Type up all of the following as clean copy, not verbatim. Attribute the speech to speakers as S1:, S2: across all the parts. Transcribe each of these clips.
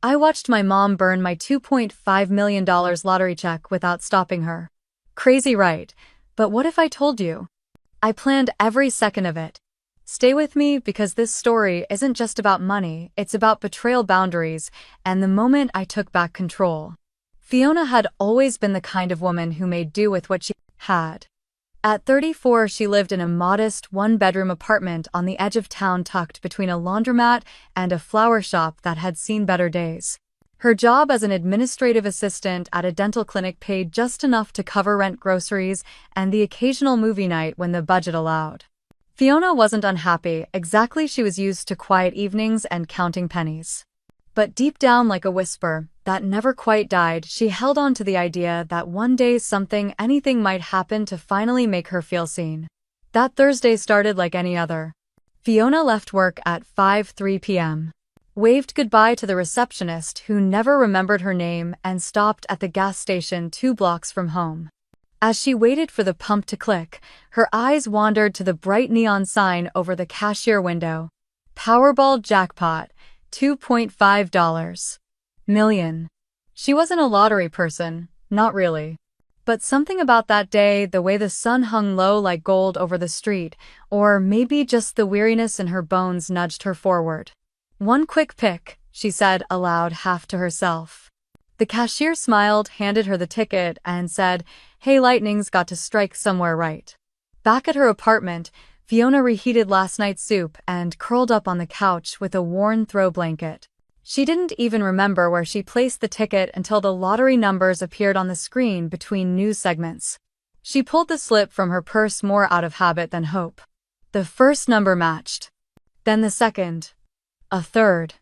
S1: I watched my mom burn my $2.5 million lottery check without stopping her. Crazy, right? But what if I told you? I planned every second of it. Stay with me because this story isn't just about money, it's about betrayal, boundaries, and the moment I took back control. Fiona had always been the kind of woman who made do with what she had. At 34, she lived in a modest one-bedroom apartment on the edge of town tucked between a laundromat and a flower shop that had seen better days. Her job as an administrative assistant at a dental clinic paid just enough to cover rent, groceries, and the occasional movie night when the budget allowed. Fiona wasn't unhappy, exactly. She was used to quiet evenings and counting pennies. But deep down, like a whisper that never quite died, she held on to the idea that one day anything might happen to finally make her feel seen. That Thursday started like any other. Fiona left work at 5:03 p.m., waved goodbye to the receptionist who never remembered her name, and stopped at the gas station 2 blocks from home. As she waited for the pump to click, her eyes wandered to the bright neon sign over the cashier window. Powerball jackpot. $2.5 million. She wasn't a lottery person, not really. But something about that day, the way the sun hung low like gold over the street, or maybe just the weariness in her bones, nudged her forward. "One quick pick," she said aloud, half to herself. The cashier smiled, handed her the ticket, and said, "Hey, lightning's got to strike somewhere, right?" Back at her apartment, Fiona reheated last night's soup and curled up on the couch with a worn throw blanket. She didn't even remember where she placed the ticket until the lottery numbers appeared on the screen between news segments. She pulled the slip from her purse more out of habit than hope. The first number matched. Then the second. A third.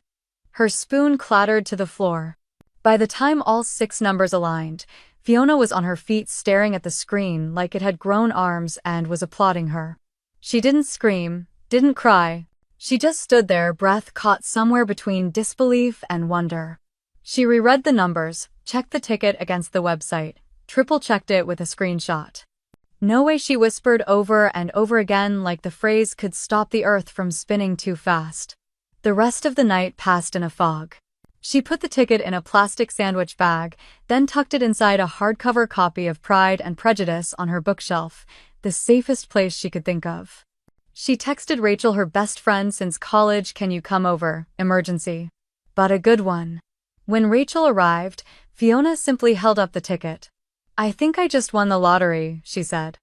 S1: Her spoon clattered to the floor. By the time all 6 numbers aligned, Fiona was on her feet staring at the screen like it had grown arms and was applauding her. She didn't scream, didn't cry. She just stood there, breath caught somewhere between disbelief and wonder. She reread the numbers, checked the ticket against the website, triple-checked it with a screenshot. "No way," she whispered over and over again, like the phrase could stop the earth from spinning too fast. The rest of the night passed in a fog. She put the ticket in a plastic sandwich bag, then tucked it inside a hardcover copy of Pride and Prejudice on her bookshelf, the safest place she could think of. She texted Rachel, her best friend since college, "Can you come over? Emergency." But a good one. When Rachel arrived, Fiona simply held up the ticket. "I think I just won the lottery," she said.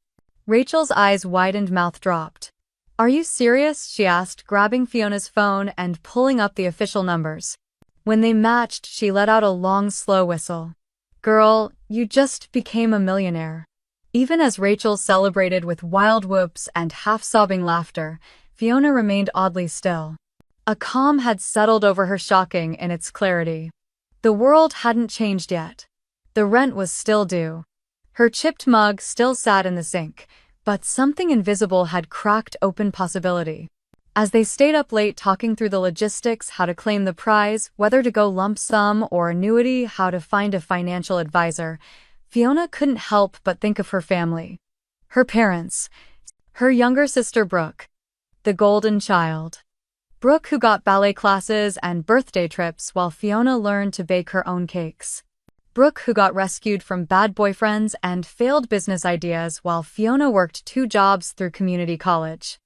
S1: Rachel's eyes widened, mouth dropped. "Are you serious?" she asked, grabbing Fiona's phone and pulling up the official numbers. When they matched, she let out a long, slow whistle. "Girl, you just became a millionaire." Even as Rachel celebrated with wild whoops and half-sobbing laughter, Fiona remained oddly still. A calm had settled over her, shocking in its clarity. The world hadn't changed yet. The rent was still due. Her chipped mug still sat in the sink, but something invisible had cracked open possibility. As they stayed up late talking through the logistics, how to claim the prize, whether to go lump sum or annuity, how to find a financial advisor, Fiona couldn't help but think of her family. Her parents. Her younger sister Brooke. The golden child. Brooke, who got ballet classes and birthday trips while Fiona learned to bake her own cakes. Brooke, who got rescued from bad boyfriends and failed business ideas while Fiona worked 2 jobs through community college.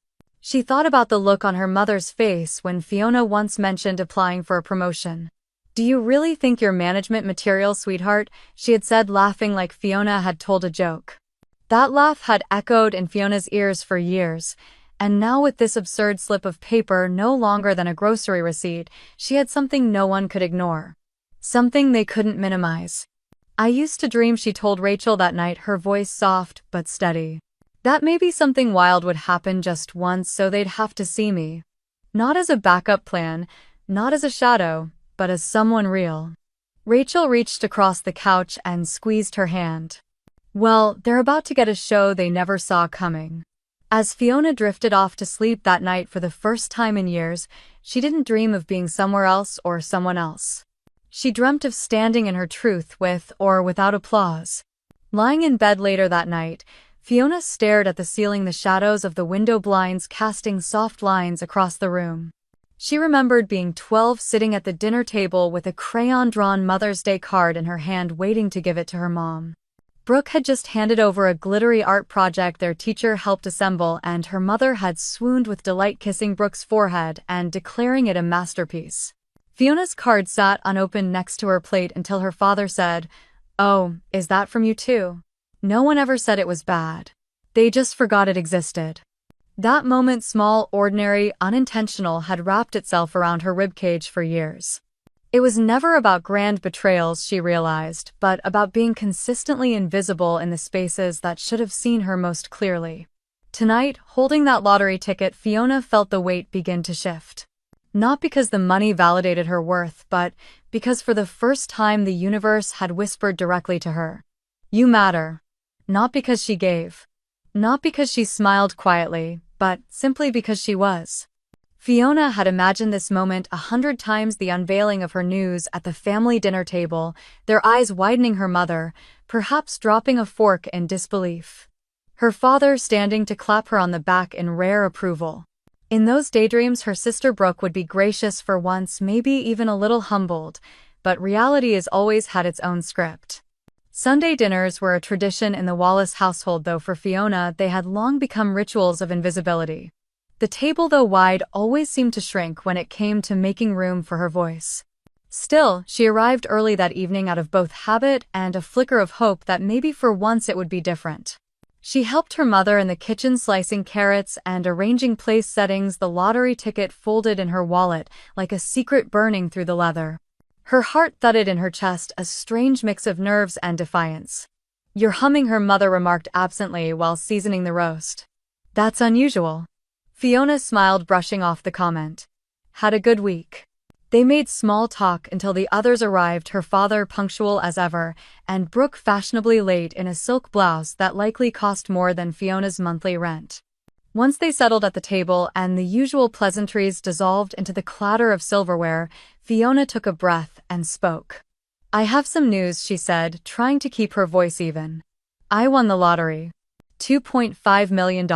S1: She thought about the look on her mother's face when Fiona once mentioned applying for a promotion. "Do you really think you're management material, sweetheart?" she had said, laughing like Fiona had told a joke. That laugh had echoed in Fiona's ears for years, and now with this absurd slip of paper, no longer than a grocery receipt, she had something no one could ignore. Something they couldn't minimize. "I used to dream," she told Rachel that night, her voice soft but steady, "that maybe something wild would happen just once so they'd have to see me. Not as a backup plan, not as a shadow, but as someone real." Rachel reached across the couch and squeezed her hand. "Well, they're about to get a show they never saw coming." As Fiona drifted off to sleep that night for the first time in years, she didn't dream of being somewhere else or someone else. She dreamt of standing in her truth with or without applause. Lying in bed later that night, Fiona stared at the ceiling, the shadows of the window blinds casting soft lines across the room. She remembered being 12 sitting at the dinner table with a crayon-drawn Mother's Day card in her hand waiting to give it to her mom. Brooke had just handed over a glittery art project their teacher helped assemble, and her mother had swooned with delight, kissing Brooke's forehead and declaring it a masterpiece. Fiona's card sat unopened next to her plate until her father said, "Oh, is that from you too?" No one ever said it was bad. They just forgot it existed. That moment, small, ordinary, unintentional, had wrapped itself around her ribcage for years. It was never about grand betrayals, she realized, but about being consistently invisible in the spaces that should have seen her most clearly. Tonight, holding that lottery ticket, Fiona felt the weight begin to shift. Not because the money validated her worth, but because for the first time the universe had whispered directly to her. "You matter." Not because she gave. Not because she smiled quietly, but simply because she was. Fiona had imagined this moment 100 times: the unveiling of her news at the family dinner table, their eyes widening, her mother, perhaps dropping a fork in disbelief. Her father standing to clap her on the back in rare approval. In those daydreams, her sister Brooke would be gracious for once, maybe even a little humbled, but reality has always had its own script. Sunday dinners were a tradition in the Wallace household, though for Fiona they had long become rituals of invisibility. The table, though wide, always seemed to shrink when it came to making room for her voice. Still, she arrived early that evening out of both habit and a flicker of hope that maybe for once it would be different. She helped her mother in the kitchen, slicing carrots and arranging place settings, the lottery ticket folded in her wallet like a secret burning through the leather. Her heart thudded in her chest, a strange mix of nerves and defiance. "You're humming," her mother remarked absently while seasoning the roast. "That's unusual." Fiona smiled, brushing off the comment. "Had a good week." They made small talk until the others arrived, her father punctual as ever, and Brooke fashionably late in a silk blouse that likely cost more than Fiona's monthly rent. Once they settled at the table and the usual pleasantries dissolved into the clatter of silverware, Fiona took a breath and spoke. "I have some news," she said, trying to keep her voice even. "I won the lottery. $2.5 million.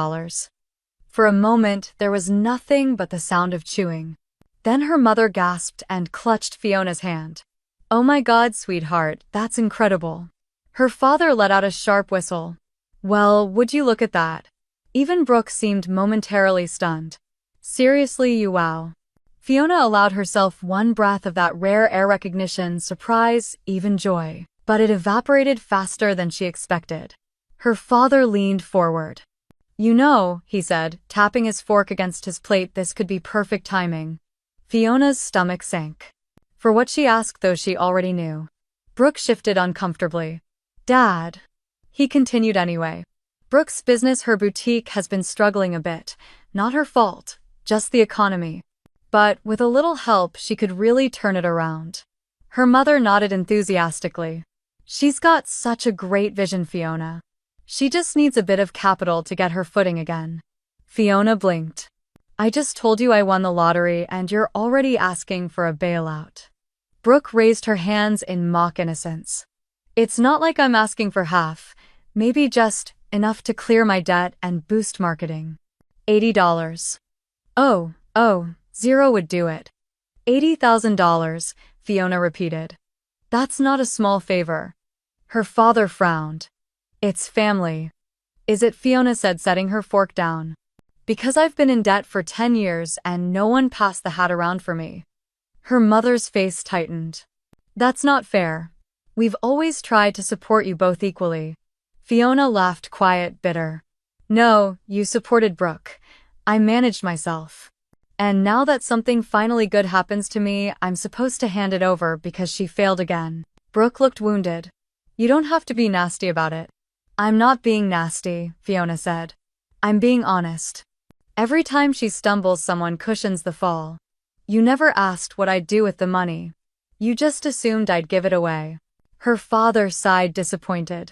S1: For a moment, there was nothing but the sound of chewing. Then her mother gasped and clutched Fiona's hand. "Oh my God, sweetheart, that's incredible." Her father let out a sharp whistle. "Well, would you look at that?" Even Brooke seemed momentarily stunned. "Seriously, you wow." Fiona allowed herself one breath of that rare air: recognition, surprise, even joy. But it evaporated faster than she expected. Her father leaned forward. "You know," he said, tapping his fork against his plate, "this could be perfect timing." Fiona's stomach sank. For what she asked, though, she already knew. Brooke shifted uncomfortably. "Dad." He continued anyway. "Brooke's business, her boutique, has been struggling a bit. Not her fault, just the economy. But with a little help, she could really turn it around." Her mother nodded enthusiastically. "She's got such a great vision, Fiona. She just needs a bit of capital to get her footing again." Fiona blinked. "I just told you I won the lottery and you're already asking for a bailout." Brooke raised her hands in mock innocence. "It's not like I'm asking for half, maybe just enough to clear my debt and boost marketing. $80. Oh, zero would do it." $80,000, Fiona repeated. "That's not a small favor." Her father frowned. "It's family." "Is it?" Fiona said, setting her fork down. "Because I've been in debt for 10 years and no one passed the hat around for me." Her mother's face tightened. "That's not fair. We've always tried to support you both equally." Fiona laughed, quiet, bitter. "No, you supported Brooke. I managed myself. And now that something finally good happens to me, I'm supposed to hand it over because she failed again." Brooke looked wounded. "You don't have to be nasty about it." "I'm not being nasty," Fiona said. "I'm being honest. Every time she stumbles, someone cushions the fall. You never asked what I'd do with the money. You just assumed I'd give it away." Her father sighed, disappointed.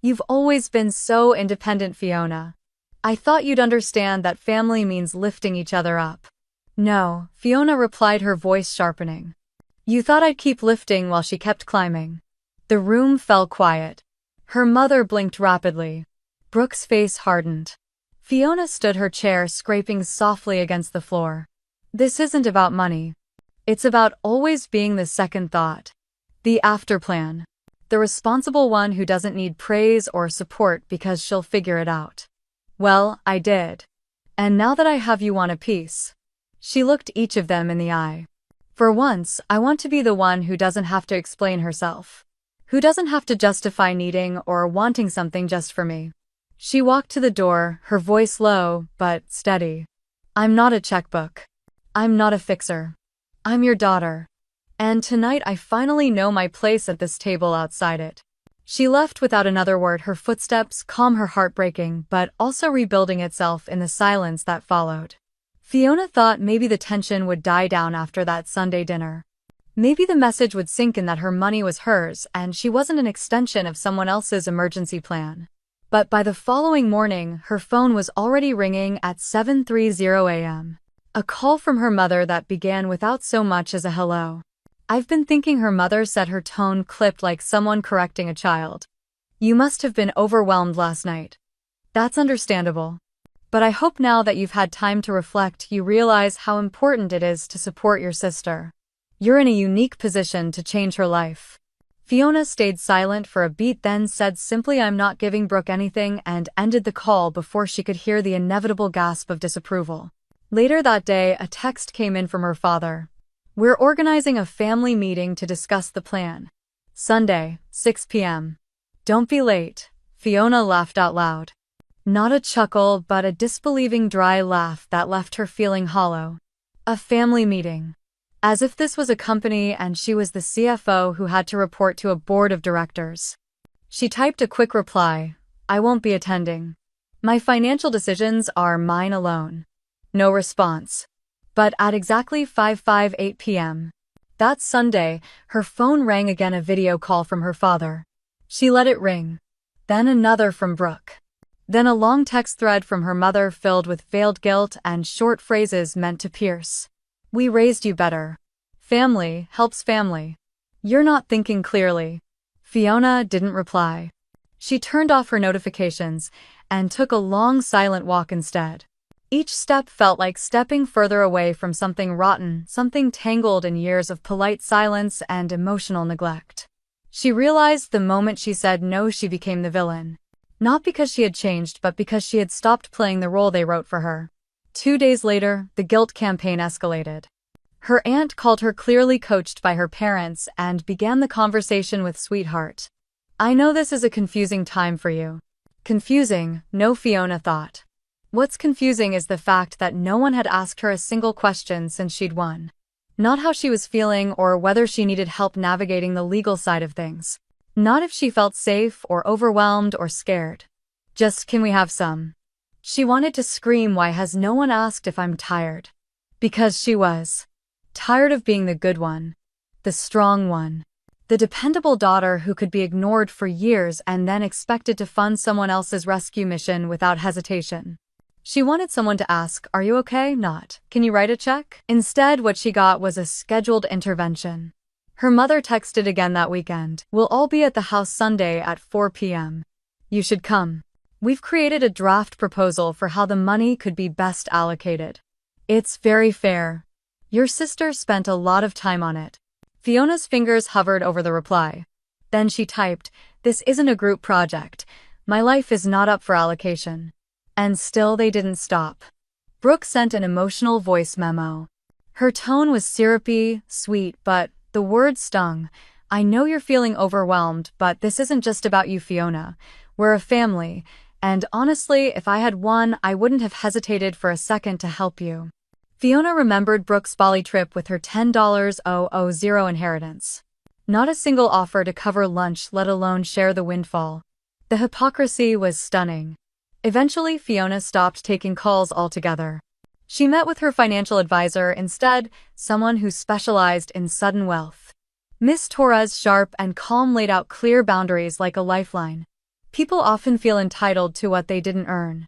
S1: "You've always been so independent, Fiona. I thought you'd understand that family means lifting each other up." "No," Fiona replied, her voice sharpening. "You thought I'd keep lifting while she kept climbing." The room fell quiet. Her mother blinked rapidly. Brooke's face hardened. Fiona stood her chair, scraping softly against the floor. This isn't about money. It's about always being the second thought. The after plan. The responsible one who doesn't need praise or support because she'll figure it out. Well, I did. And now that I have you want a piece. She looked each of them in the eye. For once, I want to be the one who doesn't have to explain herself. Who doesn't have to justify needing or wanting something just for me. She walked to the door, her voice low, but steady. I'm not a checkbook. I'm not a fixer. I'm your daughter. And tonight I finally know my place at this table outside it. She left without another word, her footsteps calm, her heart breaking, but also rebuilding itself in the silence that followed. Fiona thought maybe the tension would die down after that Sunday dinner. Maybe the message would sink in that her money was hers and she wasn't an extension of someone else's emergency plan. But by the following morning, her phone was already ringing at 7:30 a.m. A call from her mother that began without so much as a hello. I've been thinking, her mother said, her tone clipped like someone correcting a child. You must have been overwhelmed last night. That's understandable. But I hope now that you've had time to reflect, you realize how important it is to support your sister. You're in a unique position to change her life. Fiona stayed silent for a beat, then said simply, I'm not giving Brooke anything, and ended the call before she could hear the inevitable gasp of disapproval. Later that day, a text came in from her father. We're organizing a family meeting to discuss the plan. Sunday, 6 p.m. Don't be late. Fiona laughed out loud. Not a chuckle, but a disbelieving dry laugh that left her feeling hollow. A family meeting. As if this was a company and she was the CFO who had to report to a board of directors. She typed a quick reply. I won't be attending. My financial decisions are mine alone. No response. But at exactly 5:58 p.m. that Sunday, her phone rang again, a video call from her father. She let it ring. Then another from Brooke. Then a long text thread from her mother filled with veiled guilt and short phrases meant to pierce. We raised you better. Family helps family. You're not thinking clearly. Fiona didn't reply. She turned off her notifications and took a long silent walk instead. Each step felt like stepping further away from something rotten, something tangled in years of polite silence and emotional neglect. She realized the moment she said no, she became the villain. Not because she had changed, but because she had stopped playing the role they wrote for her. 2 days later, the guilt campaign escalated. Her aunt called her, clearly coached by her parents, and began the conversation with, sweetheart. I know this is a confusing time for you. Confusing? No, Fiona thought. What's confusing is the fact that no one had asked her a single question since she'd won. Not how she was feeling or whether she needed help navigating the legal side of things. Not if she felt safe or overwhelmed or scared. Just, can we have some? She wanted to scream, why has no one asked if I'm tired? Because she was. Tired of being the good one. The strong one. The dependable daughter who could be ignored for years and then expected to fund someone else's rescue mission without hesitation. She wanted someone to ask, are you okay? Not, can you write a check? Instead, what she got was a scheduled intervention. Her mother texted again that weekend. We'll all be at the house Sunday at 4 p.m. You should come. We've created a draft proposal for how the money could be best allocated. It's very fair. Your sister spent a lot of time on it. Fiona's fingers hovered over the reply. Then she typed, this isn't a group project. My life is not up for allocation. And still they didn't stop. Brooke sent an emotional voice memo. Her tone was syrupy, sweet, but the words stung. I know you're feeling overwhelmed, but this isn't just about you, Fiona. We're a family, and honestly, if I had won, I wouldn't have hesitated for a second to help you. Fiona remembered Brooke's Bali trip with her $10,000 inheritance. Not a single offer to cover lunch, let alone share the windfall. The hypocrisy was stunning. Eventually, Fiona stopped taking calls altogether. She met with her financial advisor instead, someone who specialized in sudden wealth. Miss Torres, sharp and calm, laid out clear boundaries like a lifeline. People often feel entitled to what they didn't earn.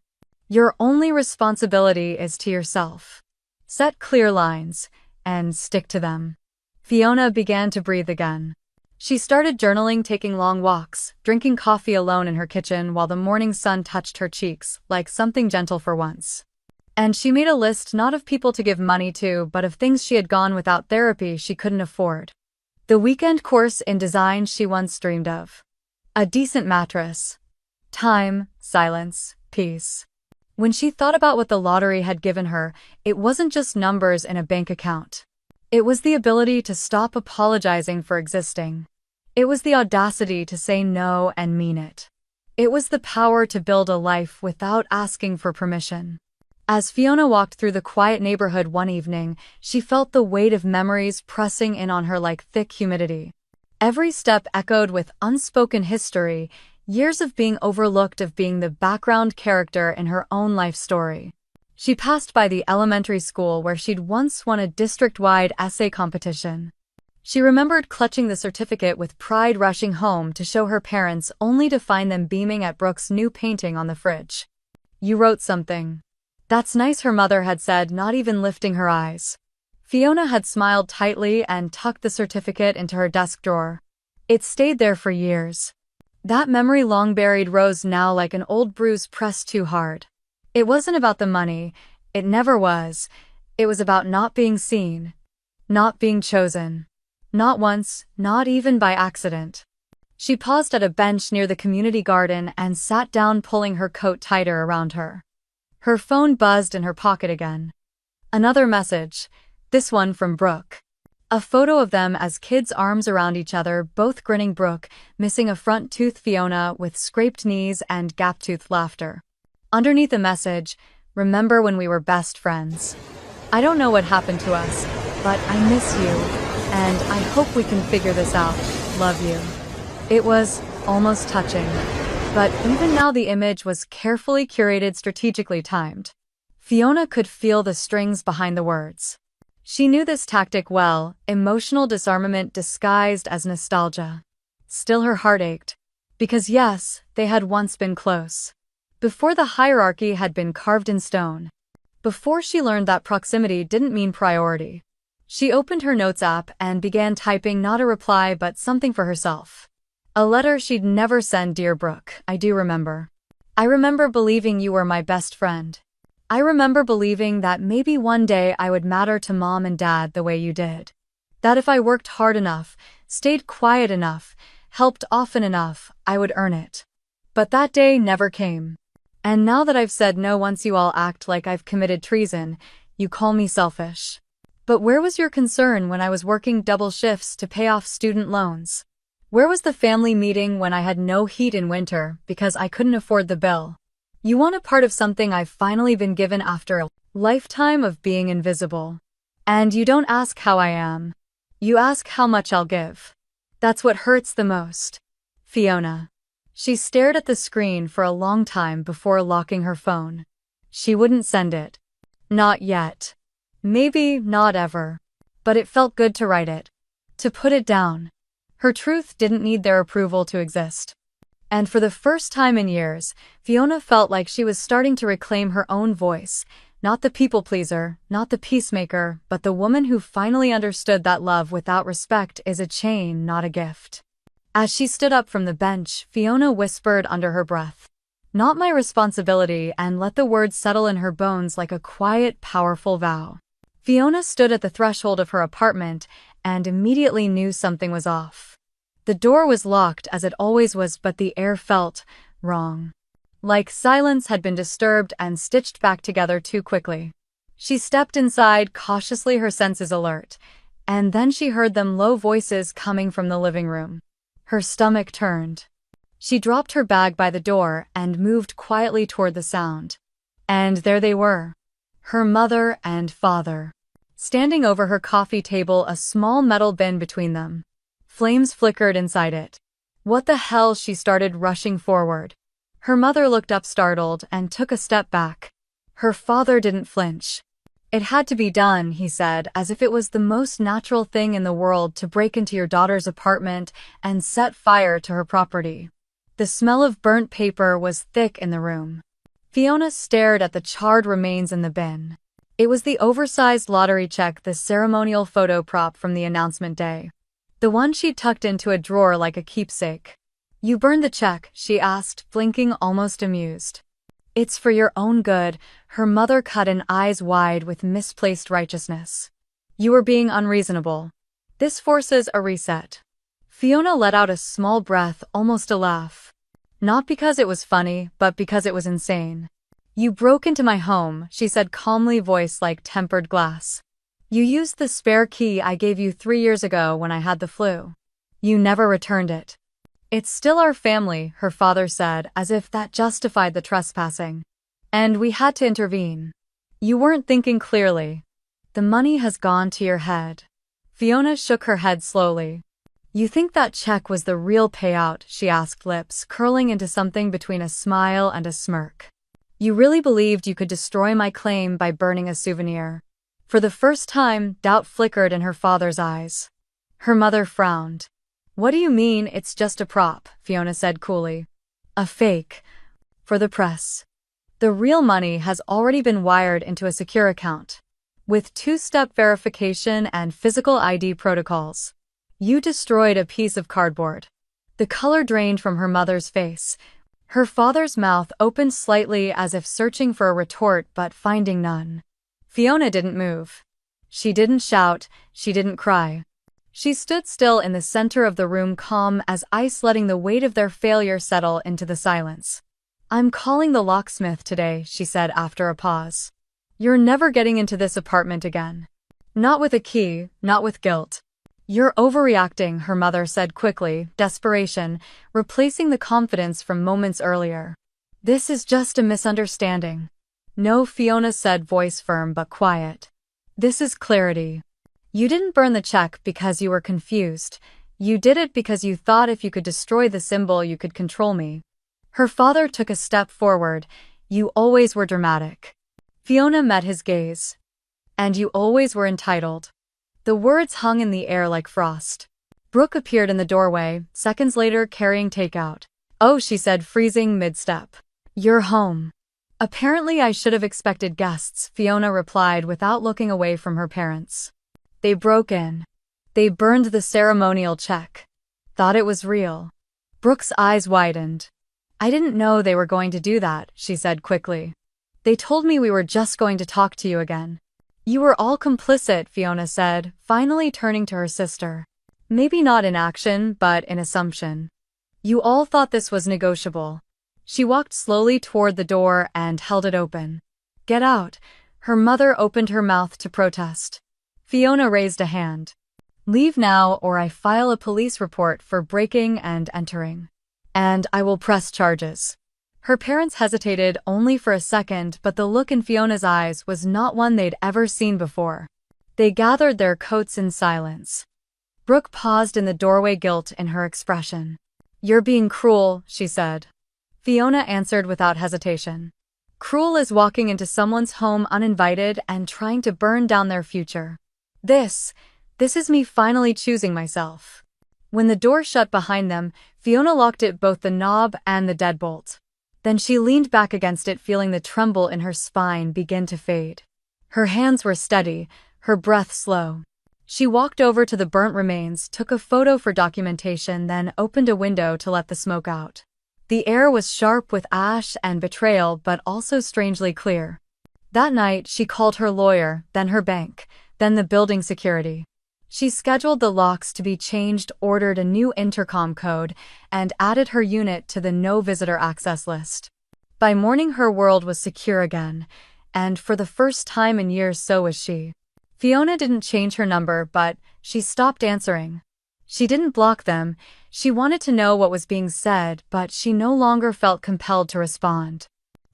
S1: Your only responsibility is to yourself. Set clear lines, and stick to them. Fiona began to breathe again. She started journaling, taking long walks, drinking coffee alone in her kitchen while the morning sun touched her cheeks like something gentle for once. And she made a list not of people to give money to, but of things she had gone without therapy she couldn't afford. The weekend course in design she once dreamed of. A decent mattress. Time, silence, peace. When she thought about what the lottery had given her, it wasn't just numbers in a bank account. It was the ability to stop apologizing for existing. It was the audacity to say no and mean it. It was the power to build a life without asking for permission. As Fiona walked through the quiet neighborhood one evening, she felt the weight of memories pressing in on her like thick humidity. Every step echoed with unspoken history, years of being overlooked, of being the background character in her own life story. She passed by the elementary school where she'd once won a district-wide essay competition. She remembered clutching the certificate with pride, rushing home to show her parents only to find them beaming at Brooke's new painting on the fridge. "You wrote something." "That's nice," her mother had said, not even lifting her eyes. Fiona had smiled tightly and tucked the certificate into her desk drawer. It stayed there for years. That memory, long buried, rose now like an old bruise pressed too hard. It wasn't about the money. It never was. It was about not being seen. Not being chosen. Not once, not even by accident. She paused at a bench near the community garden and sat down, pulling her coat tighter around her. Her phone buzzed in her pocket again. Another message. This one from Brooke. A photo of them as kids, arms around each other, both grinning. Brooke, missing a front tooth, Fiona, with scraped knees and gap-toothed laughter. Underneath the message, "Remember when we were best friends? I don't know what happened to us, but I miss you, and I hope we can figure this out. Love you." It was almost touching, but even now the image was carefully curated, strategically timed. Fiona could feel the strings behind the words. She knew this tactic well, emotional disarmament disguised as nostalgia. Still, her heart ached. Because yes, they had once been close. Before the hierarchy had been carved in stone. Before she learned that proximity didn't mean priority. She opened her notes app and began typing, not a reply but something for herself. A letter she'd never send. "Dear Brooke, I do remember. I remember believing you were my best friend. I remember believing that maybe one day I would matter to Mom and Dad the way you did. That if I worked hard enough, stayed quiet enough, helped often enough, I would earn it. But that day never came. And now that I've said no once, you all act like I've committed treason. You call me selfish. But where was your concern when I was working double shifts to pay off student loans? Where was the family meeting when I had no heat in winter because I couldn't afford the bill? You want a part of something I've finally been given after a lifetime of being invisible. And you don't ask how I am. You ask how much I'll give. That's what hurts the most. Fiona." She stared at the screen for a long time before locking her phone. She wouldn't send it. Not yet. Maybe not ever. But it felt good to write it. To put it down. Her truth didn't need their approval to exist. And for the first time in years, Fiona felt like she was starting to reclaim her own voice. Not the people-pleaser, not the peacemaker, but the woman who finally understood that love without respect is a chain, not a gift. As she stood up from the bench, Fiona whispered under her breath, "Not my responsibility," and let the words settle in her bones like a quiet, powerful vow. Fiona stood at the threshold of her apartment and immediately knew something was off. The door was locked as it always was, but the air felt wrong. Like silence had been disturbed and stitched back together too quickly. She stepped inside, cautiously, her senses alert, and then she heard them, low voices coming from the living room. Her stomach turned. She dropped her bag by the door and moved quietly toward the sound. And there they were. Her mother and father. Standing over her coffee table, a small metal bin between them. Flames flickered inside it. "What the hell?" She started, rushing forward. Her mother looked up, startled, and took a step back. Her father didn't flinch. "It had to be done," he said, as if it was the most natural thing in the world to break into your daughter's apartment and set fire to her property. The smell of burnt paper was thick in the room. Fiona stared at the charred remains in the bin. It was the oversized lottery check, the ceremonial photo prop from the announcement day. The one she'd tucked into a drawer like a keepsake. "You burned the check?" she asked, blinking, almost amused. It's for your own good, her mother cut in, eyes wide with misplaced righteousness. You are being unreasonable. This forces a reset. Fiona let out a small breath, almost a laugh. Not because it was funny, but because it was insane. You broke into my home, she said calmly, voice like tempered glass. You used the spare key I gave you 3 years ago when I had the flu. You never returned it. It's still our family, her father said, as if that justified the trespassing. And we had to intervene. You weren't thinking clearly. The money has gone to your head. Fiona shook her head slowly. You think that check was the real payout? She asked, lips curling into something between a smile and a smirk. You really believed you could destroy my claim by burning a souvenir? For the first time, doubt flickered in her father's eyes. Her mother frowned. What do you mean it's just a prop? Fiona said coolly. A fake. For the press. The real money has already been wired into a secure account. With two-step verification and physical ID protocols. You destroyed a piece of cardboard. The color drained from her mother's face. Her father's mouth opened slightly as if searching for a retort but finding none. Fiona didn't move. She didn't shout, she didn't cry. She stood still in the center of the room, calm as ice, letting the weight of their failure settle into the silence. I'm calling the locksmith today, she said after a pause. You're never getting into this apartment again. Not with a key, not with guilt. You're overreacting, her mother said quickly, desperation, replacing the confidence from moments earlier. This is just a misunderstanding. No, Fiona said, voice firm but quiet. This is clarity. You didn't burn the check because you were confused. You did it because you thought if you could destroy the symbol you could control me. Her father took a step forward. You always were dramatic. Fiona met his gaze. And you always were entitled. The words hung in the air like frost. Brooke appeared in the doorway, seconds later carrying takeout. Oh, she said, freezing mid-step. You're home. Apparently I should have expected guests, Fiona replied without looking away from her parents. They broke in. They burned the ceremonial check. Thought it was real. Brooke's eyes widened. I didn't know they were going to do that, she said quickly. They told me we were just going to talk to you again. You were all complicit, Fiona said, finally turning to her sister. Maybe not in action, but in assumption. You all thought this was negotiable. She walked slowly toward the door and held it open. Get out. Her mother opened her mouth to protest. Fiona raised a hand. Leave now or I file a police report for breaking and entering. And I will press charges. Her parents hesitated only for a second, but the look in Fiona's eyes was not one they'd ever seen before. They gathered their coats in silence. Brooke paused in the doorway, guilt in her expression. You're being cruel, she said. Fiona answered without hesitation. Cruel as walking into someone's home uninvited and trying to burn down their future. This is me finally choosing myself. When the door shut behind them, Fiona locked it, both the knob and the deadbolt. Then she leaned back against it, feeling the tremble in her spine begin to fade. Her hands were steady, her breath slow. She walked over to the burnt remains, took a photo for documentation, then opened a window to let the smoke out. The air was sharp with ash and betrayal, but also strangely clear. That night, she called her lawyer, then her bank, then the building security. She scheduled the locks to be changed, ordered a new intercom code, and added her unit to the no visitor access list. By morning, her world was secure again, and for the first time in years so was she. Fiona didn't change her number, but she stopped answering. She didn't block them. She wanted to know what was being said, but she no longer felt compelled to respond.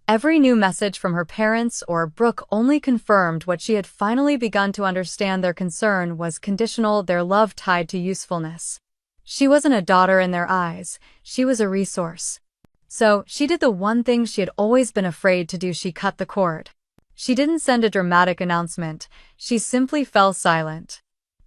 S1: Every new message from her parents or Brooke only confirmed what she had finally begun to understand: their concern was conditional, their love tied to usefulness. She wasn't a daughter in their eyes, she was a resource. So, she did the one thing she had always been afraid to do: she cut the cord. She didn't send a dramatic announcement, she simply fell silent.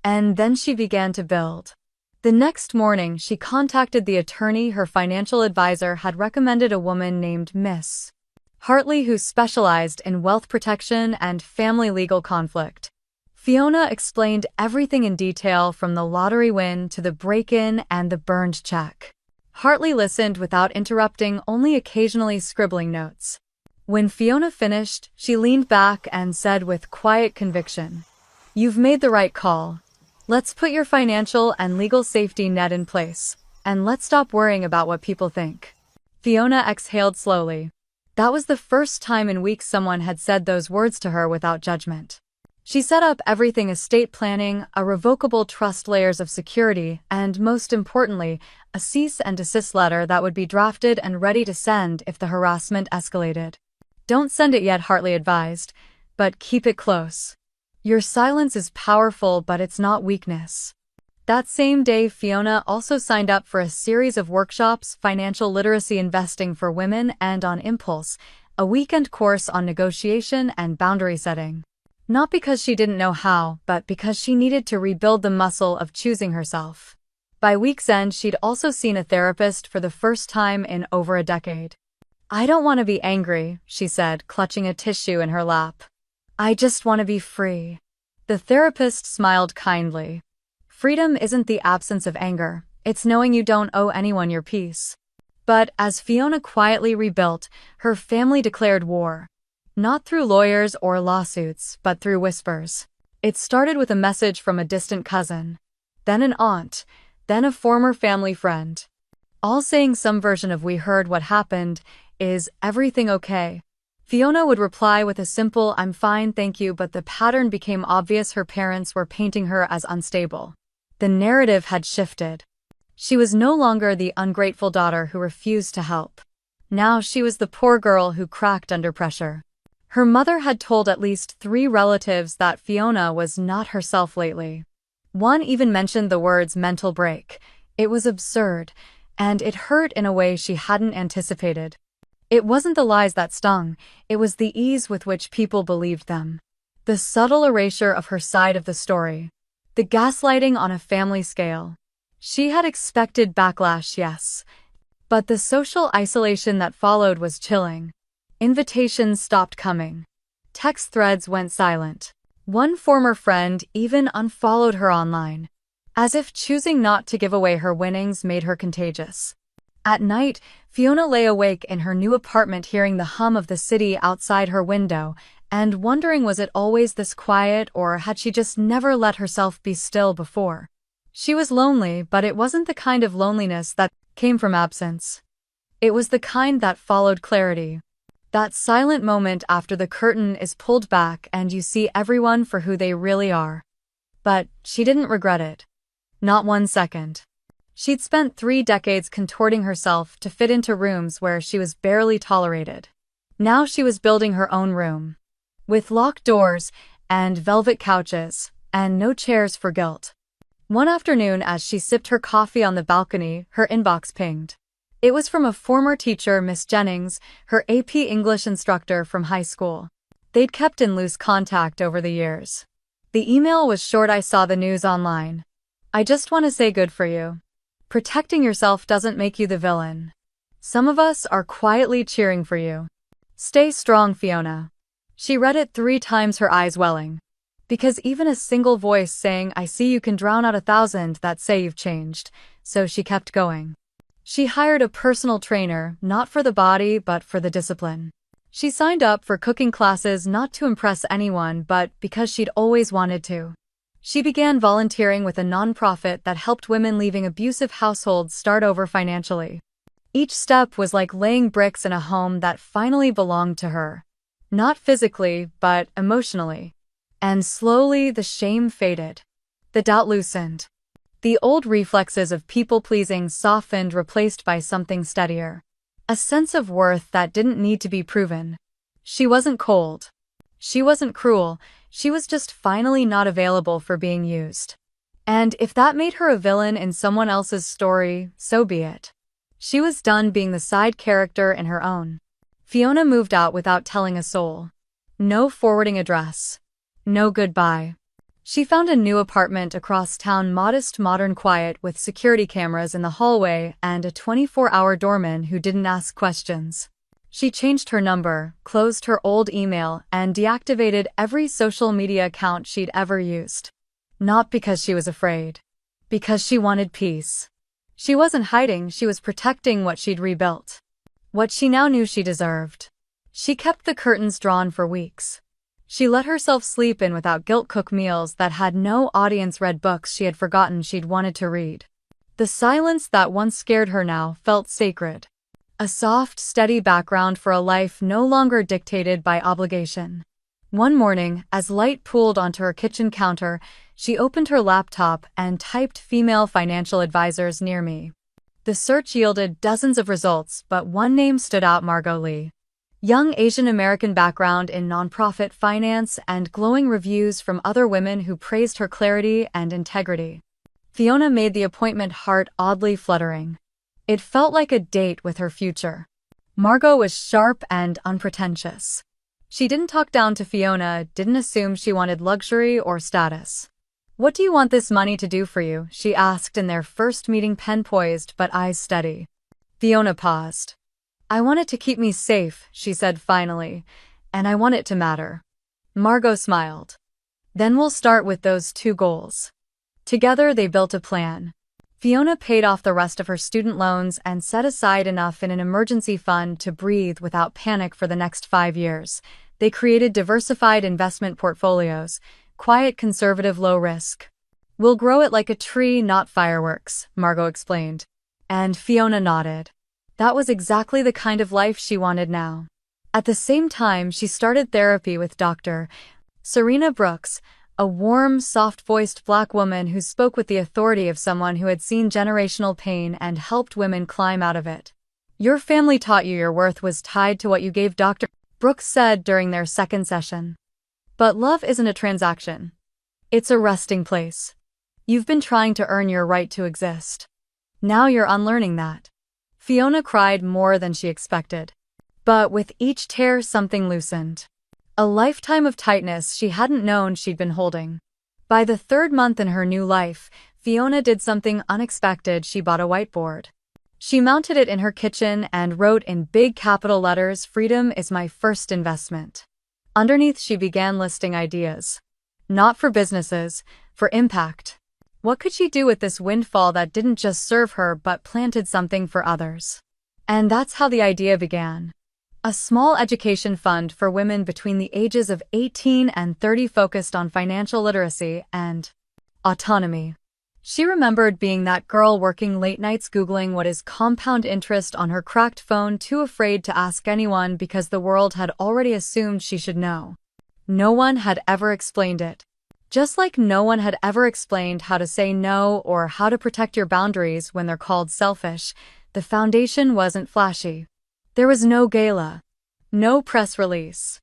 S1: And then she began to build. The next morning, she contacted the attorney her financial advisor had recommended, a woman named Miss Hartley, who specialized in wealth protection and family legal conflict. Fiona explained everything in detail, from the lottery win to the break-in and the burned check. Hartley listened without interrupting, only occasionally scribbling notes. When Fiona finished, she leaned back and said with quiet conviction, "You've made the right call. Let's put your financial and legal safety net in place, and let's stop worrying about what people think." Fiona exhaled slowly. That was the first time in weeks someone had said those words to her without judgment. She set up everything: estate planning, a revocable trust, layers of security, and most importantly, a cease and desist letter that would be drafted and ready to send if the harassment escalated. "Don't send it yet," Hartley advised, "but keep it close. Your silence is powerful, but it's not weakness." That same day, Fiona also signed up for a series of workshops: financial literacy, investing for women, and on impulse, a weekend course on negotiation and boundary setting. Not because she didn't know how, but because she needed to rebuild the muscle of choosing herself. By week's end, she'd also seen a therapist for the first time in over a decade. "I don't want to be angry," she said, clutching a tissue in her lap. "I just want to be free." The therapist smiled kindly. "Freedom isn't the absence of anger, it's knowing you don't owe anyone your peace." But as Fiona quietly rebuilt, her family declared war. Not through lawyers or lawsuits, but through whispers. It started with a message from a distant cousin, then an aunt, then a former family friend, all saying some version of "We heard what happened. Is everything okay?" Fiona would reply with a simple "I'm fine, thank you," but the pattern became obvious. Her parents were painting her as unstable. The narrative had shifted. She was no longer the ungrateful daughter who refused to help. Now she was the poor girl who cracked under pressure. Her mother had told at least 3 relatives that Fiona was not herself lately. One even mentioned the words "mental break." It was absurd, and it hurt in a way she hadn't anticipated. It wasn't the lies that stung, it was the ease with which people believed them. The subtle erasure of her side of the story. The gaslighting on a family scale. She had expected backlash, yes. But the social isolation that followed was chilling. Invitations stopped coming. Text threads went silent. One former friend even unfollowed her online, as if choosing not to give away her winnings made her contagious. At night, Fiona lay awake in her new apartment, hearing the hum of the city outside her window, and wondering, was it always this quiet, or had she just never let herself be still before? She was lonely, but it wasn't the kind of loneliness that came from absence. It was the kind that followed clarity. That silent moment after the curtain is pulled back and you see everyone for who they really are. But she didn't regret it. Not one second. She'd spent 3 decades contorting herself to fit into rooms where she was barely tolerated. Now she was building her own room. With locked doors, and velvet couches, and no chairs for guilt. One afternoon, as she sipped her coffee on the balcony, her inbox pinged. It was from a former teacher, Miss Jennings, her AP English instructor from high school. They'd kept in loose contact over the years. The email was short: "I saw the news online. I just want to say good for you. Protecting yourself doesn't make you the villain. Some of us are quietly cheering for you. Stay strong, Fiona." She read it 3 times, her eyes welling. Because even a single voice saying "I see you" can drown out 1,000 that say you've changed, so she kept going. She hired a personal trainer, not for the body but for the discipline. She signed up for cooking classes not to impress anyone but because she'd always wanted to. She began volunteering with a nonprofit that helped women leaving abusive households start over financially. Each step was like laying bricks in a home that finally belonged to her. Not physically, but emotionally. And slowly the shame faded. The doubt loosened. The old reflexes of people-pleasing softened, replaced by something steadier. A sense of worth that didn't need to be proven. She wasn't cold. She wasn't cruel. She was just finally not available for being used. And if that made her a villain in someone else's story, so be it. She was done being the side character in her own. Fiona moved out without telling a soul. No forwarding address. No goodbye. She found a new apartment across town, modest, modern, quiet, with security cameras in the hallway and a 24-hour doorman who didn't ask questions. She changed her number, closed her old email, and deactivated every social media account she'd ever used. Not because she was afraid. Because she wanted peace. She wasn't hiding, she was protecting what she'd rebuilt. What she now knew she deserved. She kept the curtains drawn for weeks. She let herself sleep in without guilt, cook meals that had no audience, read books she had forgotten she'd wanted to read. The silence that once scared her now felt sacred. A soft, steady background for a life no longer dictated by obligation. One morning, as light pooled onto her kitchen counter, she opened her laptop and typed "female financial advisors near me." The search yielded dozens of results, but one name stood out: Margot Lee. Young Asian American background in nonprofit finance and glowing reviews from other women who praised her clarity and integrity. Fiona made the appointment, heart oddly fluttering. It felt like a date with her future. Margot was sharp and unpretentious. She didn't talk down to Fiona, didn't assume she wanted luxury or status. "What do you want this money to do for you?" she asked in their first meeting, pen poised but eyes steady. Fiona paused. "I want it to keep me safe," she said finally, "and I want it to matter." Margot smiled. "Then we'll start with those two goals." Together they built a plan. Fiona paid off the rest of her student loans and set aside enough in an emergency fund to breathe without panic for the next 5 years. They created diversified investment portfolios, quiet, conservative, low risk. "We'll grow it like a tree, not fireworks," Margot explained. And Fiona nodded. That was exactly the kind of life she wanted now. At the same time, she started therapy with Dr. Serena Brooks, a warm, soft-voiced Black woman who spoke with the authority of someone who had seen generational pain and helped women climb out of it. "Your family taught you your worth was tied to what you gave," Dr. Brooks said during their second session. "But love isn't a transaction. It's a resting place. You've been trying to earn your right to exist. Now you're unlearning that." Fiona cried more than she expected. But with each tear, something loosened. A lifetime of tightness she hadn't known she'd been holding. By the third month in her new life, Fiona did something unexpected. She bought a whiteboard. She mounted it in her kitchen and wrote in big capital letters, "Freedom is my first investment." Underneath, she began listing ideas. Not for businesses, for impact. What could she do with this windfall that didn't just serve her but planted something for others? And that's how the idea began. A small education fund for women between the ages of 18 and 30 focused on financial literacy and autonomy. She remembered being that girl working late nights Googling what is compound interest on her cracked phone, too afraid to ask anyone because the world had already assumed she should know. No one had ever explained it. Just like no one had ever explained how to say no or how to protect your boundaries when they're called selfish, the foundation wasn't flashy. There was no gala, no press release.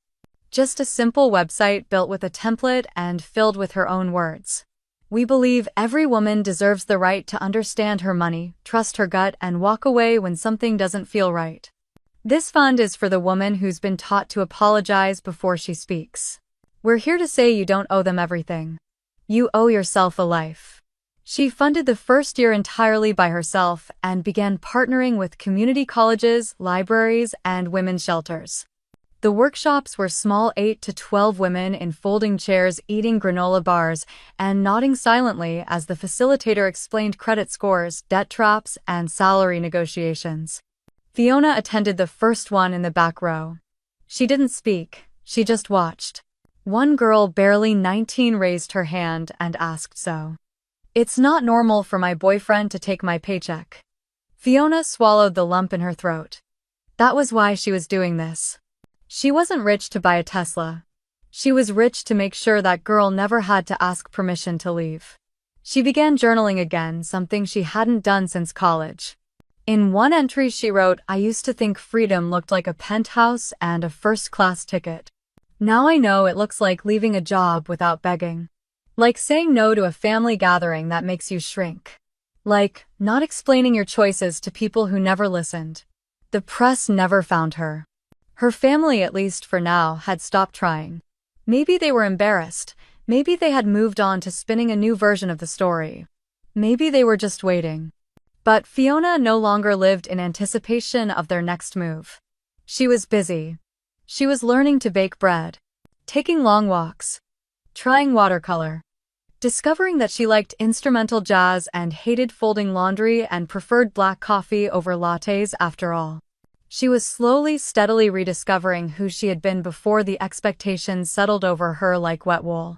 S1: Just a simple website built with a template and filled with her own words. "We believe every woman deserves the right to understand her money, trust her gut, and walk away when something doesn't feel right. This fund is for the woman who's been taught to apologize before she speaks. We're here to say you don't owe them everything. You owe yourself a life." She funded the first year entirely by herself and began partnering with community colleges, libraries, and women's shelters. The workshops were small, 8 to 12 women in folding chairs eating granola bars and nodding silently as the facilitator explained credit scores, debt traps, and salary negotiations. Fiona attended the first one in the back row. She didn't speak, she just watched. One girl, barely 19, raised her hand and asked, "So, it's not normal for my boyfriend to take my paycheck?" Fiona swallowed the lump in her throat. That was why she was doing this. She wasn't rich to buy a Tesla. She was rich to make sure that girl never had to ask permission to leave. She began journaling again, something she hadn't done since college. In one entry she wrote, "I used to think freedom looked like a penthouse and a first-class ticket. Now I know it looks like leaving a job without begging. Like saying no to a family gathering that makes you shrink. Like not explaining your choices to people who never listened." The press never found her. Her family, at least for now, had stopped trying. Maybe they were embarrassed. Maybe they had moved on to spinning a new version of the story. Maybe they were just waiting. But Fiona no longer lived in anticipation of their next move. She was busy. She was learning to bake bread, taking long walks, trying watercolor, discovering that she liked instrumental jazz and hated folding laundry and preferred black coffee over lattes after all. She was slowly, steadily rediscovering who she had been before the expectations settled over her like wet wool.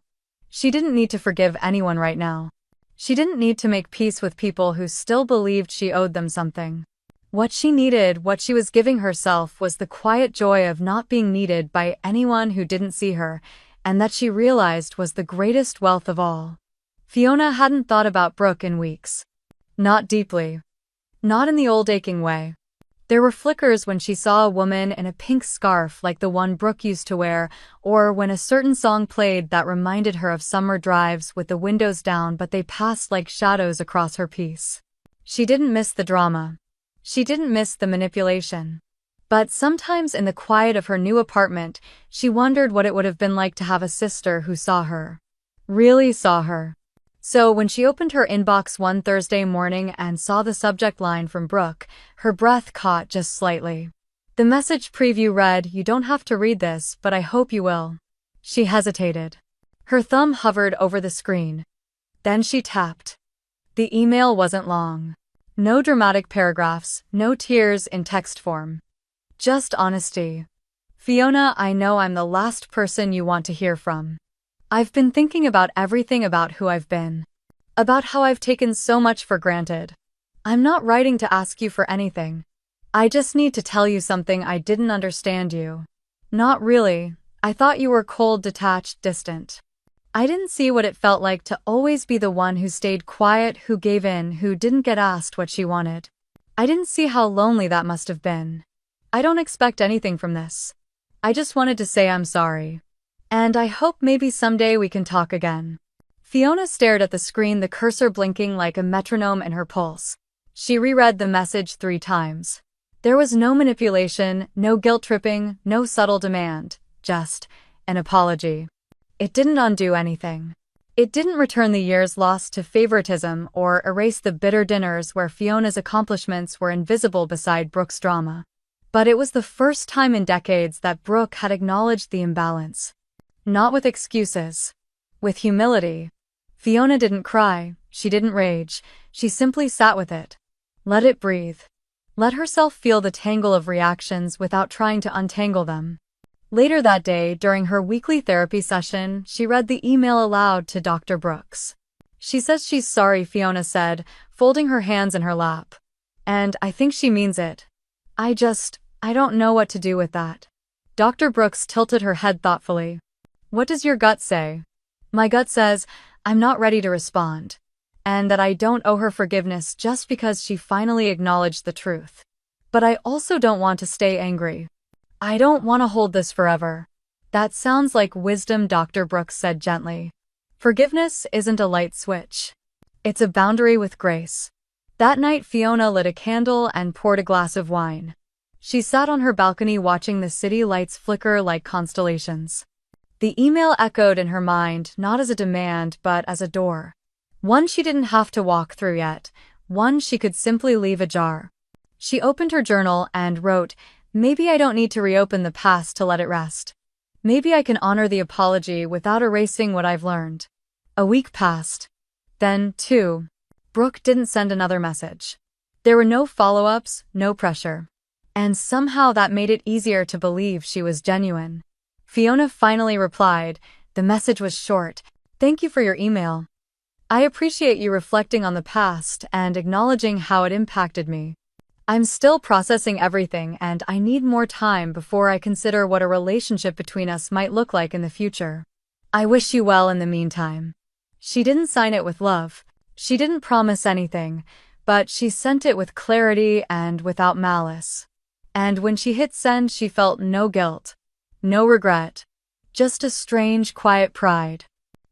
S1: She didn't need to forgive anyone right now. She didn't need to make peace with people who still believed she owed them something. What she needed, what she was giving herself, was the quiet joy of not being needed by anyone who didn't see her, and that she realized was the greatest wealth of all. Fiona hadn't thought about Brooke in weeks. Not deeply. Not in the old aching way. There were flickers when she saw a woman in a pink scarf like the one Brooke used to wear, or when a certain song played that reminded her of summer drives with the windows down, but they passed like shadows across her peace. She didn't miss the drama. She didn't miss the manipulation. But sometimes in the quiet of her new apartment, she wondered what it would have been like to have a sister who saw her. Really saw her. So when she opened her inbox one Thursday morning and saw the subject line from Brooke, her breath caught just slightly. The message preview read, "You don't have to read this, but I hope you will." She hesitated. Her thumb hovered over the screen. Then she tapped. The email wasn't long. No dramatic paragraphs, no tears in text form. Just honesty. "Fiona, I know I'm the last person you want to hear from. I've been thinking about everything about who I've been. About how I've taken so much for granted. I'm not writing to ask you for anything. I just need to tell you something. I didn't understand you. Not really. I thought you were cold, detached, distant. I didn't see what it felt like to always be the one who stayed quiet, who gave in, who didn't get asked what she wanted. I didn't see how lonely that must have been. I don't expect anything from this. I just wanted to say I'm sorry. And I hope maybe someday we can talk again." Fiona stared at the screen, the cursor blinking like a metronome in her pulse. She reread the message 3 times. There was no manipulation, no guilt-tripping, no subtle demand, just an apology. It didn't undo anything. It didn't return the years lost to favoritism or erase the bitter dinners where Fiona's accomplishments were invisible beside Brooke's drama. But it was the first time in decades that Brooke had acknowledged the imbalance. Not with excuses. With humility. Fiona didn't cry, she didn't rage, she simply sat with it. Let it breathe. Let herself feel the tangle of reactions without trying to untangle them. Later that day, during her weekly therapy session, she read the email aloud to Dr. Brooks. "She says she's sorry," Fiona said, folding her hands in her lap. "And I think she means it. I don't know what to do with that." Dr. Brooks tilted her head thoughtfully. "What does your gut say?" "My gut says I'm not ready to respond. And that I don't owe her forgiveness just because she finally acknowledged the truth. But I also don't want to stay angry. I don't want to hold this forever." "That sounds like wisdom," Dr. Brooks said gently. "Forgiveness isn't a light switch. It's a boundary with grace." That night, Fiona lit a candle and poured a glass of wine. She sat on her balcony watching the city lights flicker like constellations. The email echoed in her mind, not as a demand but as a door. One she didn't have to walk through yet, one she could simply leave ajar. She opened her journal and wrote, "Maybe I don't need to reopen the past to let it rest. Maybe I can honor the apology without erasing what I've learned." A week passed. Then, 2. Brooke didn't send another message. There were no follow-ups, no pressure. And somehow that made it easier to believe she was genuine. Fiona finally replied. The message was short. "Thank you for your email. I appreciate you reflecting on the past and acknowledging how it impacted me. I'm still processing everything and I need more time before I consider what a relationship between us might look like in the future. I wish you well in the meantime." She didn't sign it with love. She didn't promise anything, but she sent it with clarity and without malice. And when she hit send, she felt no guilt. No regret. Just a strange, quiet pride.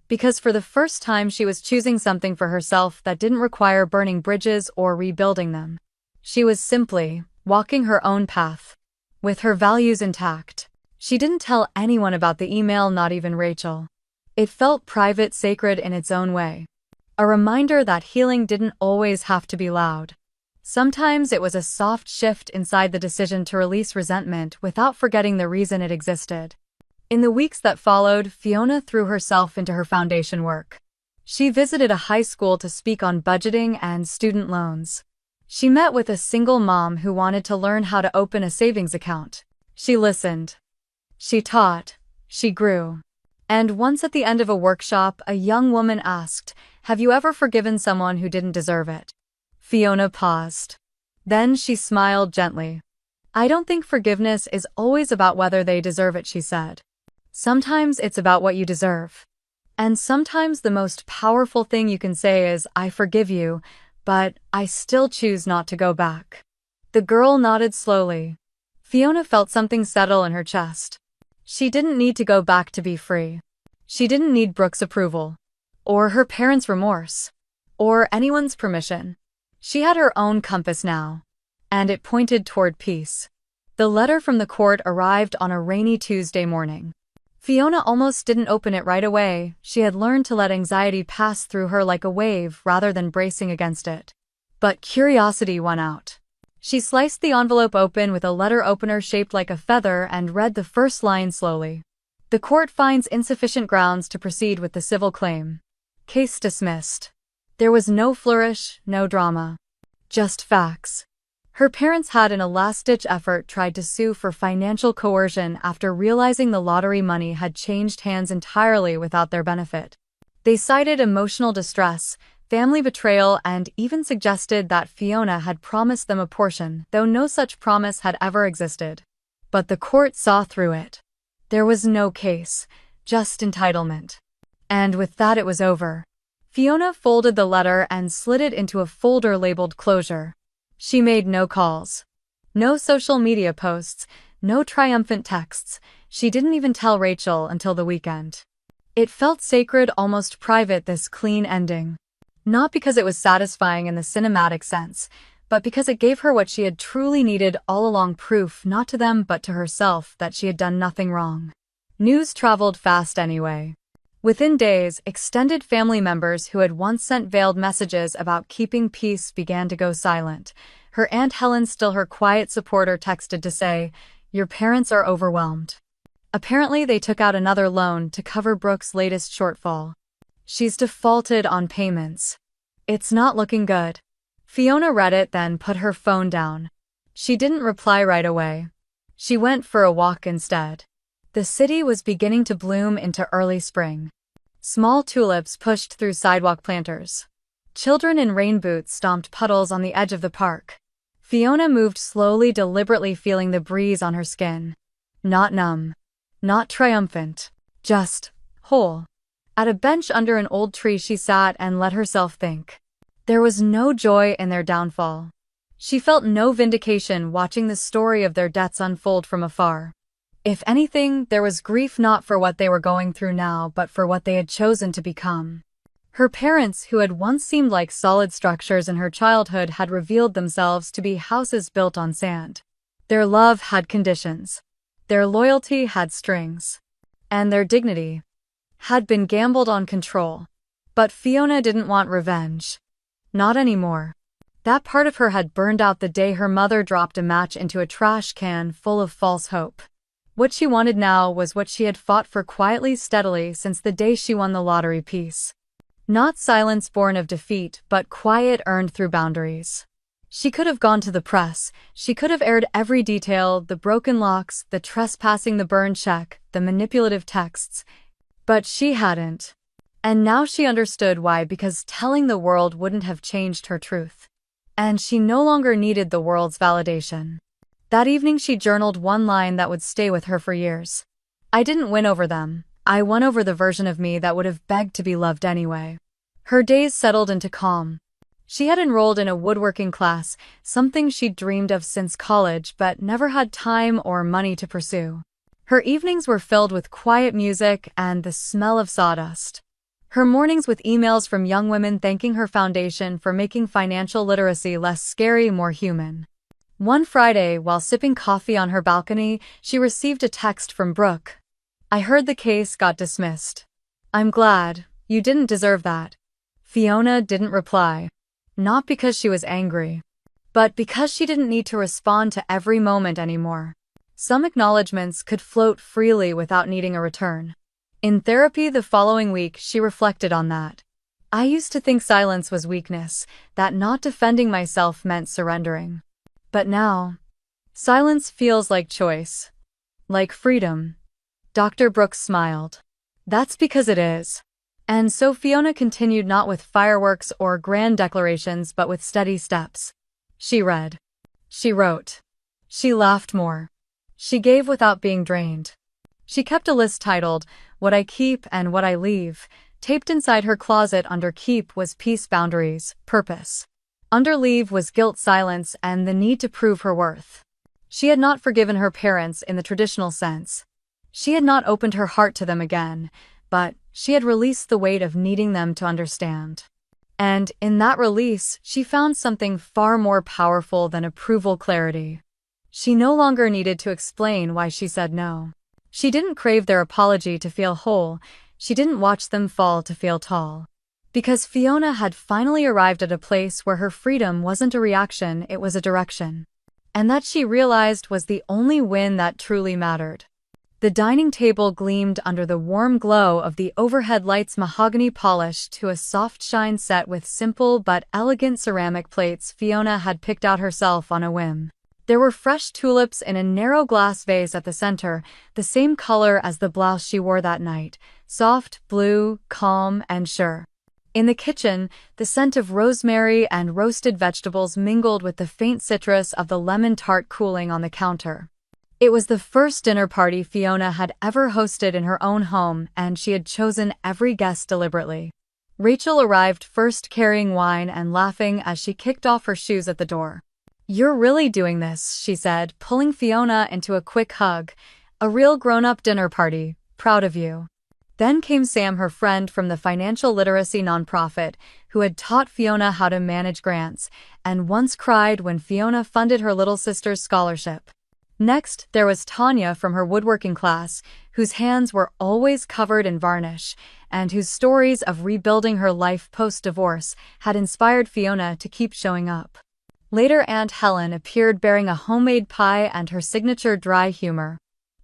S1: Because for the first time she was choosing something for herself that didn't require burning bridges or rebuilding them. She was simply walking her own path. With her values intact. She didn't tell anyone about the email, not even Rachel. It felt private, sacred in its own way. A reminder that healing didn't always have to be loud. Sometimes it was a soft shift inside the decision to release resentment without forgetting the reason it existed. In the weeks that followed, Fiona threw herself into her foundation work. She visited a high school to speak on budgeting and student loans. She met with a single mom who wanted to learn how to open a savings account. She listened. She taught. She grew. And once at the end of a workshop, a young woman asked, "Have you ever forgiven someone who didn't deserve it?" Fiona paused. Then she smiled gently. "I don't think forgiveness is always about whether they deserve it," she said. "Sometimes it's about what you deserve. And sometimes the most powerful thing you can say is, 'I forgive you, but I still choose not to go back.'" The girl nodded slowly. Fiona felt something settle in her chest. She didn't need to go back to be free. She didn't need Brooke's approval, or her parents' remorse, or anyone's permission. She had her own compass now, and it pointed toward peace. The letter from the court arrived on a rainy Tuesday morning. Fiona almost didn't open it right away. She had learned to let anxiety pass through her like a wave rather than bracing against it. But curiosity won out. She sliced the envelope open with a letter opener shaped like a feather and read the first line slowly. "The court finds insufficient grounds to proceed with the civil claim. Case dismissed." There was no flourish, no drama. Just facts. Her parents had in a last-ditch effort tried to sue for financial coercion after realizing the lottery money had changed hands entirely without their benefit. They cited emotional distress, family betrayal, and even suggested that Fiona had promised them a portion, though no such promise had ever existed. But the court saw through it. There was no case, just entitlement. And with that it was over. Fiona folded the letter and slid it into a folder labeled closure. She made no calls. No social media posts, no triumphant texts. She didn't even tell Rachel until the weekend. It felt sacred, almost private, this clean ending. Not because it was satisfying in the cinematic sense, but because it gave her what she had truly needed all along, proof not to them but to herself that she had done nothing wrong. News traveled fast anyway. Within days, extended family members who had once sent veiled messages about keeping peace began to go silent. Her Aunt Helen, still her quiet supporter, texted to say, "Your parents are overwhelmed." Apparently they took out another loan to cover Brooke's latest shortfall. "She's defaulted on payments. It's not looking good." Fiona read it, then put her phone down. She didn't reply right away. She went for a walk instead. The city was beginning to bloom into early spring. Small tulips pushed through sidewalk planters. Children in rain boots stomped puddles on the edge of the park. Fiona moved slowly, deliberately, feeling the breeze on her skin. Not numb. Not triumphant. Just whole. At a bench under an old tree she sat and let herself think. There was no joy in their downfall. She felt no vindication watching the story of their deaths unfold from afar. If anything, there was grief, not for what they were going through now, but for what they had chosen to become. Her parents, who had once seemed like solid structures in her childhood, had revealed themselves to be houses built on sand. Their love had conditions. Their loyalty had strings. And their dignity had been gambled on control. But Fiona didn't want revenge. Not anymore. That part of her had burned out the day her mother dropped a match into a trash can full of false hope. What she wanted now was what she had fought for quietly, steadily, since the day she won the lottery: peace. Not silence born of defeat, but quiet earned through boundaries. She could have gone to the press. She could have aired every detail: the broken locks, the trespassing, the burned check, the manipulative texts. But she hadn't. And now she understood why, because telling the world wouldn't have changed her truth. And she no longer needed the world's validation. That evening she journaled one line that would stay with her for years. "I didn't win over them. I won over the version of me that would have begged to be loved anyway." Her days settled into calm. She had enrolled in a woodworking class, something she'd dreamed of since college but never had time or money to pursue. Her evenings were filled with quiet music and the smell of sawdust. Her mornings with emails from young women thanking her foundation for making financial literacy less scary, more human. One Friday, while sipping coffee on her balcony, she received a text from Brooke. "I heard the case got dismissed. I'm glad. You didn't deserve that." Fiona didn't reply. Not because she was angry, but because she didn't need to respond to every moment anymore. Some acknowledgments could float freely without needing a return. In therapy the following week, she reflected on that. I used to think silence was weakness, that not defending myself meant surrendering. But now, silence feels like choice. Like freedom. Dr. Brooks smiled. That's because it is. And so Fiona continued not with fireworks or grand declarations but with steady steps. She read. She wrote. She laughed more. She gave without being drained. She kept a list titled, What I Keep and What I Leave. Taped inside her closet under keep was peace, boundaries, purpose. Under leave was guilt, silence, and the need to prove her worth. She had not forgiven her parents in the traditional sense. She had not opened her heart to them again, but she had released the weight of needing them to understand. And in that release, she found something far more powerful than approval, clarity. She no longer needed to explain why she said no. She didn't crave their apology to feel whole. She didn't watch them fall to feel tall. Because Fiona had finally arrived at a place where her freedom wasn't a reaction, it was a direction. And that she realized was the only win that truly mattered. The dining table gleamed under the warm glow of the overhead lights, mahogany polished to a soft shine set with simple but elegant ceramic plates Fiona had picked out herself on a whim. There were fresh tulips in a narrow glass vase at the center, the same color as the blouse she wore that night, soft, blue, calm, and sure. In the kitchen, the scent of rosemary and roasted vegetables mingled with the faint citrus of the lemon tart cooling on the counter. It was the first dinner party Fiona had ever hosted in her own home, and she had chosen every guest deliberately. Rachel arrived first, carrying wine and laughing as she kicked off her shoes at the door. "You're really doing this," she said, pulling Fiona into a quick hug. "A real grown-up dinner party. Proud of you." Then came Sam, her friend from the financial literacy nonprofit, who had taught Fiona how to manage grants, and once cried when Fiona funded her little sister's scholarship. Next, there was Tanya from her woodworking class, whose hands were always covered in varnish, and whose stories of rebuilding her life post-divorce had inspired Fiona to keep showing up. Later, Aunt Helen appeared bearing a homemade pie and her signature dry humor.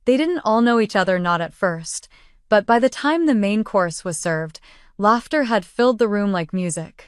S1: They didn't all know each other, not at first, but by the time the main course was served, laughter had filled the room like music.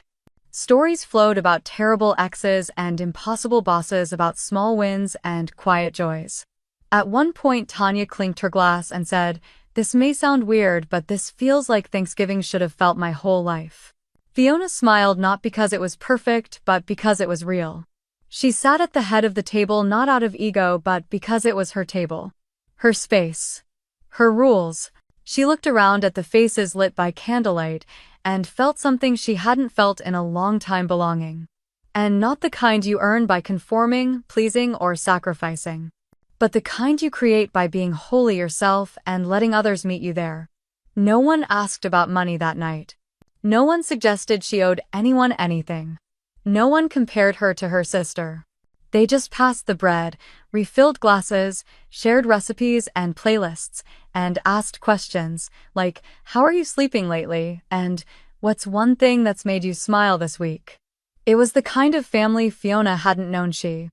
S1: Stories flowed about terrible exes and impossible bosses, about small wins and quiet joys. At one point, Tanya clinked her glass and said, "This may sound weird, but this feels like Thanksgiving should have felt my whole life." Fiona smiled, not because it was perfect, but because it was real. She sat at the head of the table not out of ego, but because it was her table. Her space. Her rules. She looked around at the faces lit by candlelight and felt something she hadn't felt in a long time: belonging. And not the kind you earn by conforming, pleasing, or sacrificing, but the kind you create by being wholly yourself and letting others meet you there. No one asked about money that night. No one suggested she owed anyone anything. No one compared her to her sister. They just passed the bread, refilled glasses, shared recipes and playlists, and asked questions like, "How are you sleeping lately?" and "What's one thing that's made you smile this week?" It was the kind of family Fiona hadn't known she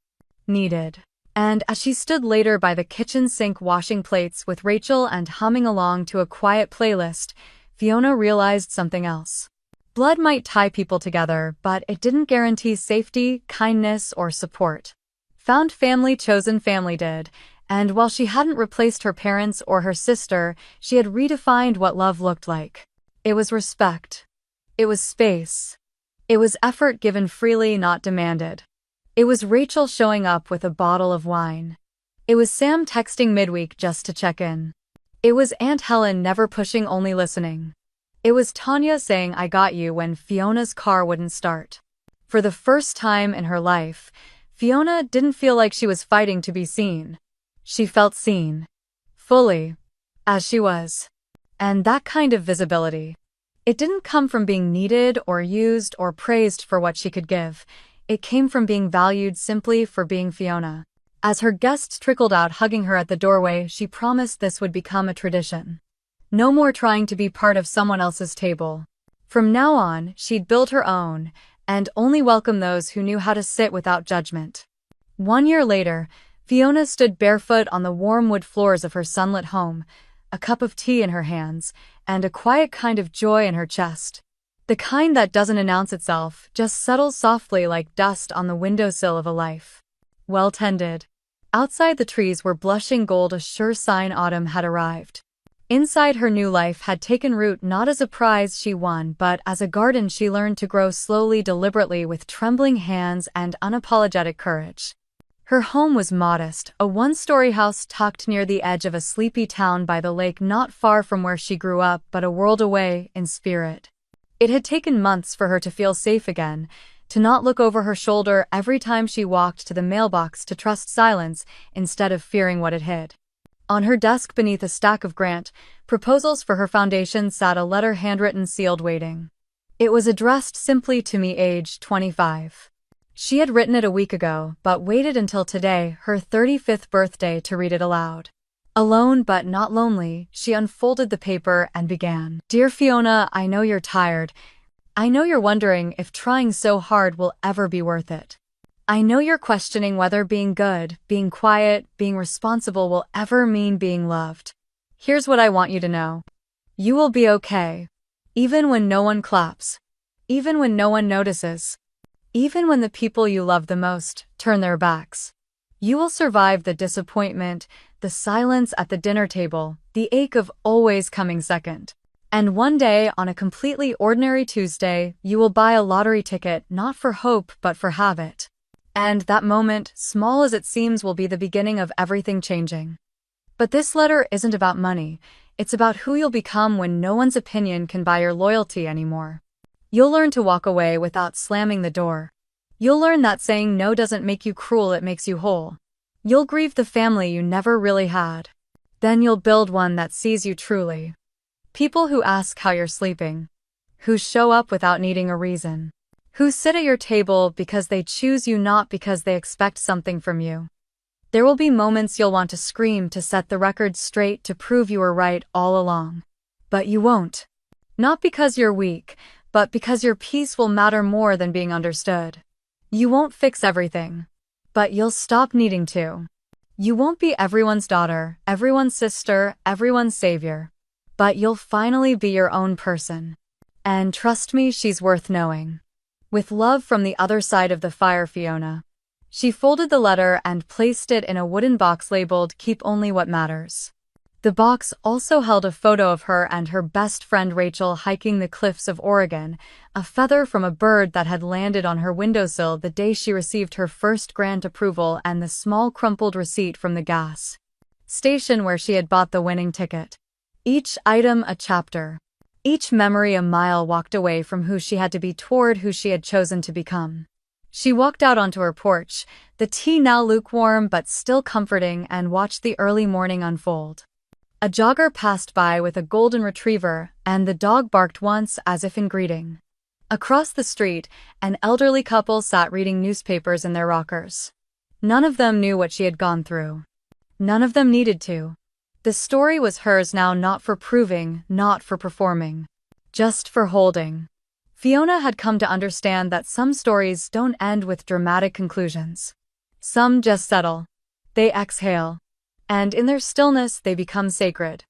S1: needed. And as she stood later by the kitchen sink washing plates with Rachel and humming along to a quiet playlist, Fiona realized something else. Blood might tie people together, but it didn't guarantee safety, kindness, or support. Found family, chosen family did, and while she hadn't replaced her parents or her sister, she had redefined what love looked like. It was respect. It was space. It was effort given freely, not demanded. It was Rachel showing up with a bottle of wine. It was Sam texting midweek just to check in. It was Aunt Helen never pushing, only listening. It was Tanya saying, "I got you," when Fiona's car wouldn't start. For the first time in her life, Fiona didn't feel like she was fighting to be seen. She felt seen. Fully. As she was. And that kind of visibility. It didn't come from being needed or used or praised for what she could give. It came from being valued simply for being Fiona. As her guests trickled out, hugging her at the doorway, she promised this would become a tradition. No more trying to be part of someone else's table. From now on, she'd build her own, and only welcome those who knew how to sit without judgment. 1 year later, Fiona stood barefoot on the warm wood floors of her sunlit home, a cup of tea in her hands, and a quiet kind of joy in her chest. The kind that doesn't announce itself, just settles softly like dust on the windowsill of a life. Well tended. Outside the trees were blushing gold, a sure sign autumn had arrived. Inside, her new life had taken root not as a prize she won but as a garden she learned to grow slowly, deliberately, with trembling hands and unapologetic courage. Her home was modest, a one-story house tucked near the edge of a sleepy town by the lake, not far from where she grew up but a world away in spirit. It had taken months for her to feel safe again, to not look over her shoulder every time she walked to the mailbox, to trust silence instead of fearing what it hid. On her desk beneath a stack of grant proposals for her foundation sat a letter, handwritten, sealed, waiting. It was addressed simply to me, age 25. She had written it a week ago, but waited until today, her 35th birthday, to read it aloud. Alone but not lonely, she unfolded the paper and began. Dear Fiona, I know you're tired. I know you're wondering if trying so hard will ever be worth it. I know you're questioning whether being good, being quiet, being responsible will ever mean being loved. Here's what I want you to know. You will be okay. Even when no one claps. Even when no one notices. Even when the people you love the most turn their backs. You will survive the disappointment, the silence at the dinner table, the ache of always coming second. And one day, on a completely ordinary Tuesday, you will buy a lottery ticket, not for hope but for habit. And that moment, small as it seems, will be the beginning of everything changing. But this letter isn't about money. It's about who you'll become when no one's opinion can buy your loyalty anymore. You'll learn to walk away without slamming the door. You'll learn that saying no doesn't make you cruel, it makes you whole. You'll grieve the family you never really had. Then you'll build one that sees you truly. People who ask how you're sleeping. Who show up without needing a reason. Who sit at your table because they choose you, not because they expect something from you. There will be moments you'll want to scream, to set the record straight, to prove you were right all along. But you won't. Not because you're weak, but because your peace will matter more than being understood. You won't fix everything. But you'll stop needing to. You won't be everyone's daughter, everyone's sister, everyone's savior. But you'll finally be your own person. And trust me, she's worth knowing. With love from the other side of the fire, Fiona. She folded the letter and placed it in a wooden box labeled "Keep Only What Matters." The box also held a photo of her and her best friend Rachel hiking the cliffs of Oregon, a feather from a bird that had landed on her windowsill the day she received her first grant approval, and the small crumpled receipt from the gas station where she had bought the winning ticket. Each item a chapter. Each memory a mile walked away from who she had to be toward who she had chosen to become. She walked out onto her porch, the tea now lukewarm but still comforting, and watched the early morning unfold. A jogger passed by with a golden retriever, and the dog barked once as if in greeting. Across the street, an elderly couple sat reading newspapers in their rockers. None of them knew what she had gone through. None of them needed to. The story was hers now, not for proving, not for performing. Just for holding. Fiona had come to understand that some stories don't end with dramatic conclusions. Some just settle. They exhale. And in their stillness they become sacred.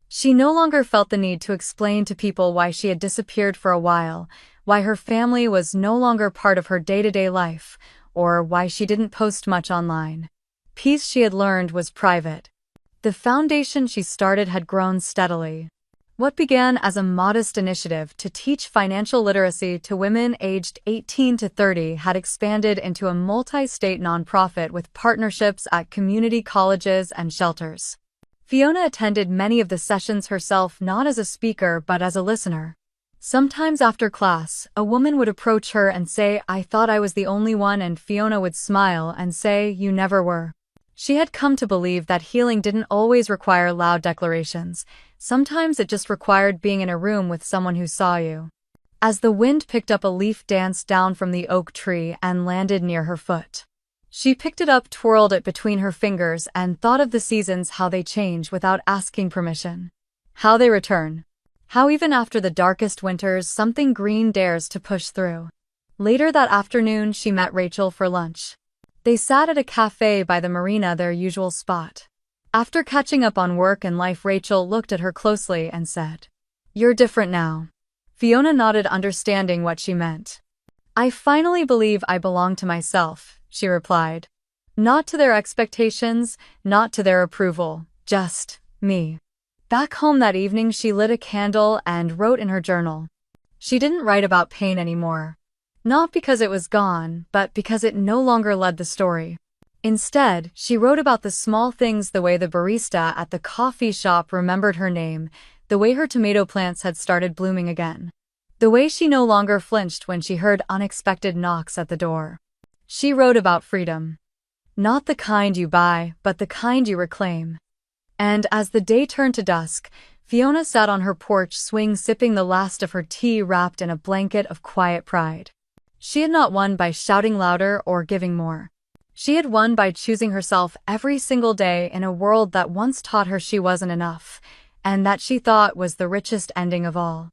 S1: She no longer felt the need to explain to people why she had disappeared for a while, why her family was no longer part of her day-to-day life, or why she didn't post much online. Peace, she had learned, was private. The foundation she started had grown steadily. What began as a modest initiative to teach financial literacy to women aged 18 to 30 had expanded into a multi-state nonprofit with partnerships at community colleges and shelters. Fiona attended many of the sessions herself, not as a speaker but as a listener. Sometimes after class, a woman would approach her and say, "I thought I was the only one," and Fiona would smile and say, "You never were." She had come to believe that healing didn't always require loud declarations. Sometimes it just required being in a room with someone who saw you. As the wind picked up, a leaf danced down from the oak tree and landed near her foot. She picked it up, twirled it between her fingers, and thought of the seasons, how they change without asking permission. How they return. How even after the darkest winters, something green dares to push through. Later that afternoon, she met Rachel for lunch. They sat at a cafe by the marina, their usual spot. After catching up on work and life, Rachel looked at her closely and said, "You're different now." Fiona nodded, understanding what she meant. I finally believe I belong to myself, she replied. Not to their expectations, not to their approval, just me. Back home that evening, she lit a candle and wrote in her journal. She didn't write about pain anymore. Not because it was gone, but because it no longer led the story. Instead, she wrote about the small things, the way the barista at the coffee shop remembered her name, the way her tomato plants had started blooming again, the way she no longer flinched when she heard unexpected knocks at the door. She wrote about freedom. Not the kind you buy, but the kind you reclaim. And as the day turned to dusk, Fiona sat on her porch swing, sipping the last of her tea, wrapped in a blanket of quiet pride. She had not won by shouting louder or giving more. She had won by choosing herself every single day in a world that once taught her she wasn't enough, and that she thought was the richest ending of all.